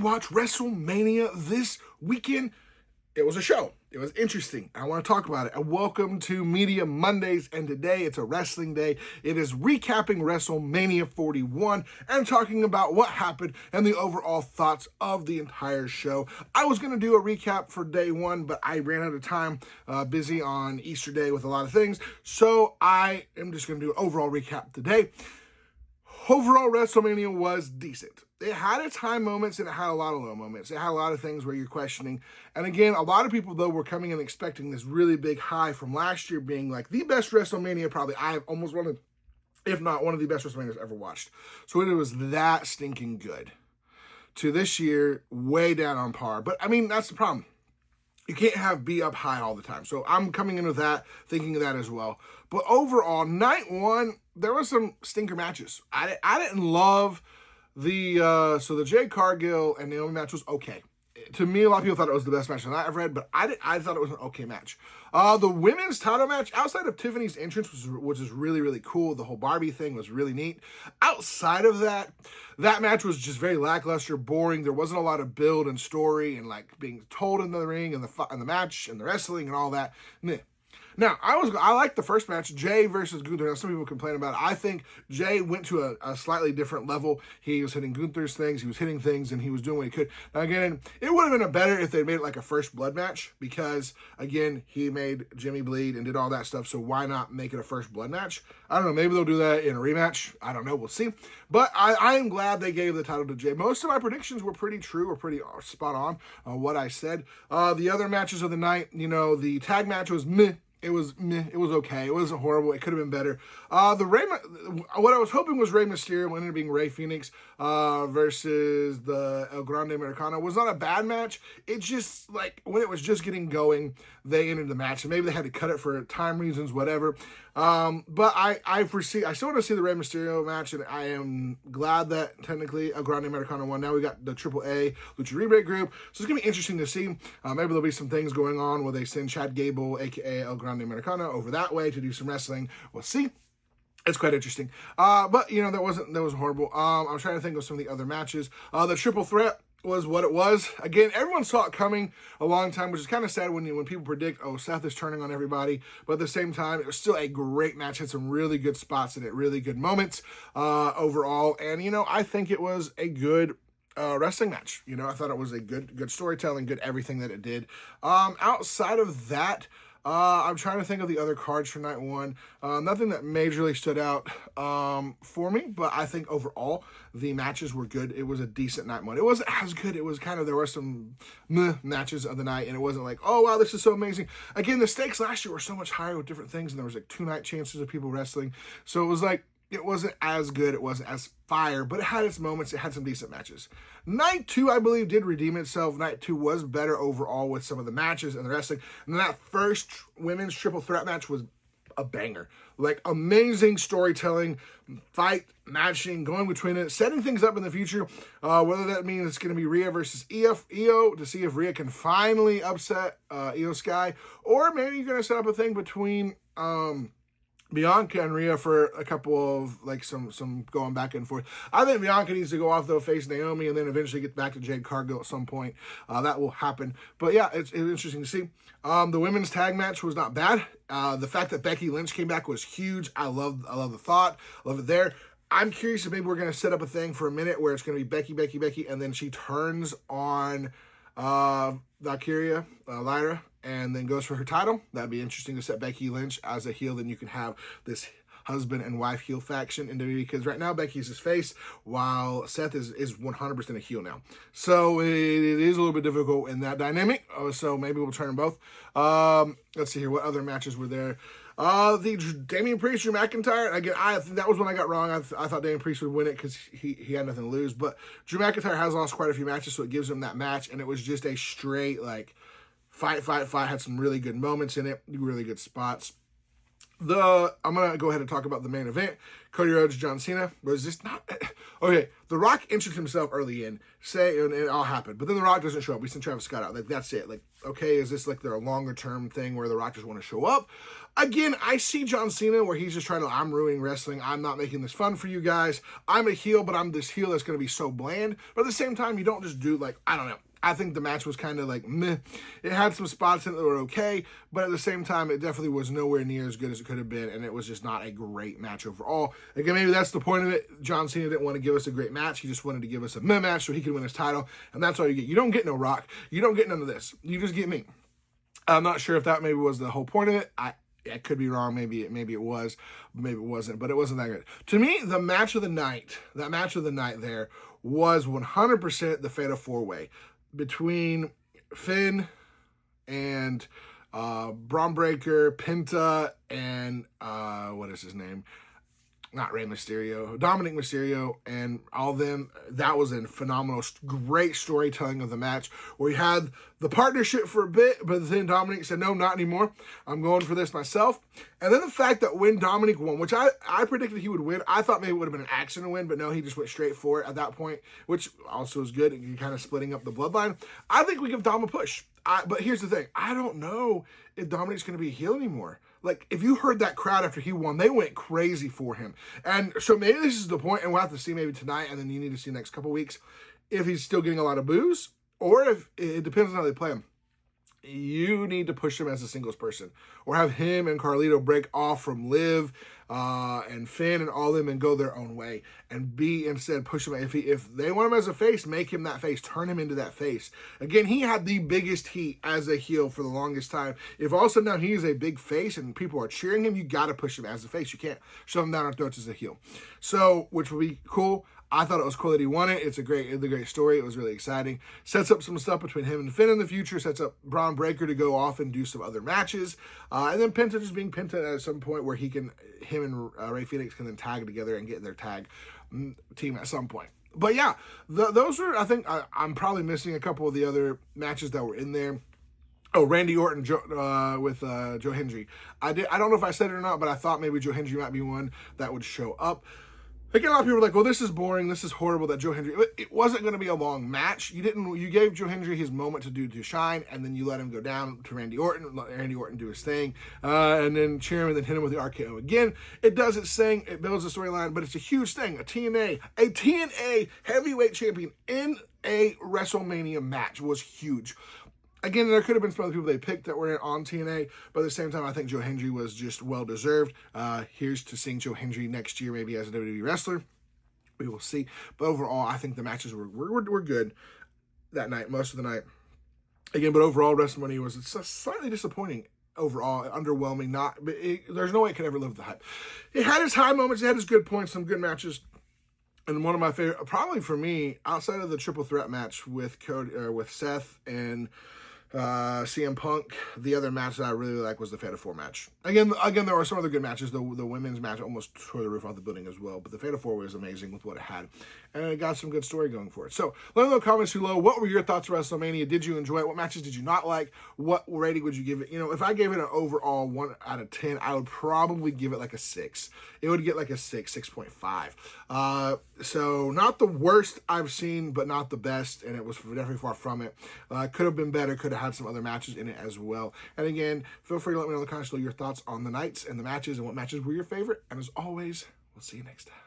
watch Wrestlemania this weekend? It was a show. It was interesting. I want to talk about it. And welcome to Media Mondays. And today it's a wrestling day. It is recapping WrestleMania 41 and talking about what happened and the overall thoughts of the entire show. I was going to do a recap for day one, but I ran out of time, busy on Easter Day with a lot of things. So I am just going to do an overall recap today. Overall, WrestleMania was decent. It had its high moments and it had a lot of low moments. It had a lot of things where you're questioning. And again, a lot of people, though, were coming in expecting this really big high from last year being like the best WrestleMania probably I've almost one of, if not one of the best WrestleManias ever watched. So it was that stinking good. To this year, way down on par. But I mean, that's the problem. You can't be up high all the time. So I'm coming in with that, thinking of that as well. But overall, night one, there was some stinker matches. I didn't love the Jade Cargill and Naomi match was okay. To me, a lot of people thought it was the best match that I've read, but I thought it was an okay match. The women's title match, outside of Tiffany's entrance, which is really, really cool. The whole Barbie thing was really neat. Outside of that, that match was just very lackluster, boring. There wasn't a lot of build and story and like being told in the ring and the match and the wrestling and all that. Nah. Now, I liked the first match, Jay versus Gunther. Now, some people complain about it. I think Jay went to a slightly different level. He was hitting Gunther's things, he was hitting things, and he was doing what he could. Now, again, it would have been better if they made it like a first blood match because, again, he made Jimmy bleed and did all that stuff, so why not make it a first blood match? I don't know. Maybe they'll do that in a rematch. I don't know. We'll see. But I am glad they gave the title to Jay. Most of my predictions were pretty true or pretty spot on what I said. The other matches of the night, the tag match was meh. It was meh. It was okay. It wasn't horrible. It could have been better. What I was hoping was Rey Mysterio ended up being Rey Fenix versus the El Grande Americano. It was not a bad match. It just, like, when it was just getting going, they ended the match. And maybe they had to cut it for time reasons, whatever. But I still want to see the Rey Mysterio match, and I am glad that technically El Grande Americano won. Now we got the AAA Lucha Libre group. So it's going to be interesting to see. Maybe there'll be some things going on where they send Chad Gable, a.k.a. El Grande Americano, over that way to do some wrestling. We'll see. It's quite interesting. But, that was horrible. I'm trying to think of some of the other matches. The triple threat was what it was. Again, everyone saw it coming a long time, which is kind of sad when people predict, Seth is turning on everybody. But at the same time, it was still a great match. Had some really good spots in it, really good moments overall. And, I think it was a good wrestling match. I thought it was a good storytelling, good everything that it did. Outside of that, I'm trying to think of the other cards for night one. Nothing that majorly stood out for me, but I think overall the matches were good. It was a decent night one. It wasn't as good. It was there were some meh matches of the night, and it wasn't like, oh wow, this is so amazing. Again, the stakes last year were so much higher with different things, and there was like 2 night chances of people wrestling. So it was like, it wasn't as good. It wasn't as fire, but it had its moments. It had some decent matches. Night 2, I believe, did redeem itself. Night 2 was better overall with some of the matches and the wrestling. And then that first women's triple threat match was a banger. Like, amazing storytelling, fight, matching, going between it, setting things up in the future. Whether that means it's going to be Rhea versus Io to see if Rhea can finally upset Io Sky, or maybe you're going to set up a thing between Bianca and Rhea for a couple of, like, some going back and forth. I think Bianca needs to go off, though, face Naomi, and then eventually get back to Jade Cargill at some point. That will happen. But, yeah, it's interesting to see. The women's tag match was not bad. The fact that Becky Lynch came back was huge. I love the thought. I love it there. I'm curious if maybe we're going to set up a thing for a minute where it's going to be Becky, and then she turns on Valkyria, Lyra, and then goes for her title. That'd be interesting to set Becky Lynch as a heel. Then you can have this husband and wife heel faction in WWE, because right now Becky's his face while Seth is 100% a heel now. So it is a little bit difficult in that dynamic. So maybe we'll turn them both. Let's see here. What other matches were there? The Damian Priest, Drew McIntyre. Again, I think that was one I got wrong. I thought Damian Priest would win it because he had nothing to lose. But Drew McIntyre has lost quite a few matches, so it gives him that match. And it was just a straight, like, fight. Had some really good moments in it, really good spots. I'm going to go ahead and talk about the main event. Cody Rhodes, John Cena. Was this not... Okay, The Rock introduced himself early in, and it all happened. But then The Rock doesn't show up. We sent Travis Scott out. Like, that's it. Like, okay, is this like their longer-term thing where The Rock just want to show up? Again, I see John Cena where he's just trying to, I'm ruining wrestling. I'm not making this fun for you guys. I'm a heel, but I'm this heel that's going to be so bland. But at the same time, you don't just do, like, I don't know. I think the match was kind of like meh. It had some spots in it that were okay, but at the same time, it definitely was nowhere near as good as it could have been, and it was just not a great match overall. Again, maybe that's the point of it. John Cena didn't want to give us a great match. He just wanted to give us a meh match so he could win his title, and that's all you get. You don't get no Rock. You don't get none of this. You just get me. I'm not sure if that maybe was the whole point of it. I could be wrong. Maybe it was. Maybe it wasn't, but it wasn't that good. To me, the match of the night, that match of the night there was 100% the Fatal 4-Way. Between Finn and Braun Breaker, Penta, and what is his name? Not Rey Mysterio, Dominic Mysterio, and all of them. That was a phenomenal, great storytelling of the match where we had the partnership for a bit, but then Dominic said, no, not anymore. I'm going for this myself. And then the fact that when Dominic won, which I predicted he would win, I thought maybe it would have been an accident win, but no, he just went straight for it at that point, which also is good. You're kind of splitting up the bloodline. I think we give Dom a push. But here's the thing. I don't know if Dominic's going to be a heel anymore. Like, if you heard that crowd after he won, they went crazy for him. And so maybe this is the point, and we'll have to see maybe tonight, and then you need to see next couple weeks, if he's still getting a lot of boos, or if it depends on how they play him. You need to push him as a singles person, or have him and Carlito break off from Liv and Finn and all them and go their own way, and instead push him. If they want him as a face, make him that face, turn him into that face. Again, he had the biggest heat as a heel for the longest time. If all of a sudden now he's a big face and people are cheering him, you got to push him as a face. You can't shove him down our throats as a heel. So, which would be cool. I thought it was cool that he won it. It's a great story. It was really exciting. Sets up some stuff between him and Finn in the future. Sets up Braun Breaker to go off and do some other matches. And then Penta just being Penta at some point where him and Rey Fenix can then tag together and get their tag team at some point. But yeah, those are, I think, I'm probably missing a couple of the other matches that were in there. Oh, Randy Orton with Joe Hendry. I don't know if I said it or not, but I thought maybe Joe Hendry might be one that would show up. Again, a lot of people are like, well, this is boring. This is horrible that Joe Hendry... It wasn't going to be a long match. You gave Joe Hendry his moment to shine, and then you let him go down to Randy Orton, let Randy Orton do his thing, and then cheer him and then hit him with the RKO again. It does its thing. It builds a storyline, but it's a huge thing. A TNA heavyweight champion in a WrestleMania match was huge. Again, there could have been some other people they picked that were on TNA, but at the same time, I think Joe Hendry was just well-deserved. Here's to seeing Joe Hendry next year, maybe as a WWE wrestler. We will see. But overall, I think the matches were good that night, most of the night. Again, but overall, WrestleMania was slightly disappointing. Overall, underwhelming. There's no way it could ever live with the hype. It had its high moments. It had its good points, some good matches. And one of my favorite, probably for me, outside of the triple threat match with Seth and CM Punk, the other match that I really like was the Fatal 4 match. Again, there were some other good matches. The women's match almost tore the roof off the building as well, but the Fatal 4 was amazing with what it had, and it got some good story going for it. So let me know in the comments below, what were your thoughts of WrestleMania? Did you enjoy it? What matches did you not like? What rating would you give it? If I gave it an overall 1 out of 10, I would probably give it like a 6. It would get like a 6.5. So not the worst I've seen, but not the best, and it was definitely far from it. Could have been better, could have had some other matches in it as well. And again, feel free to let me know in the comments below your thoughts on the nights and the matches and what matches were your favorite. And as always, we'll see you next time.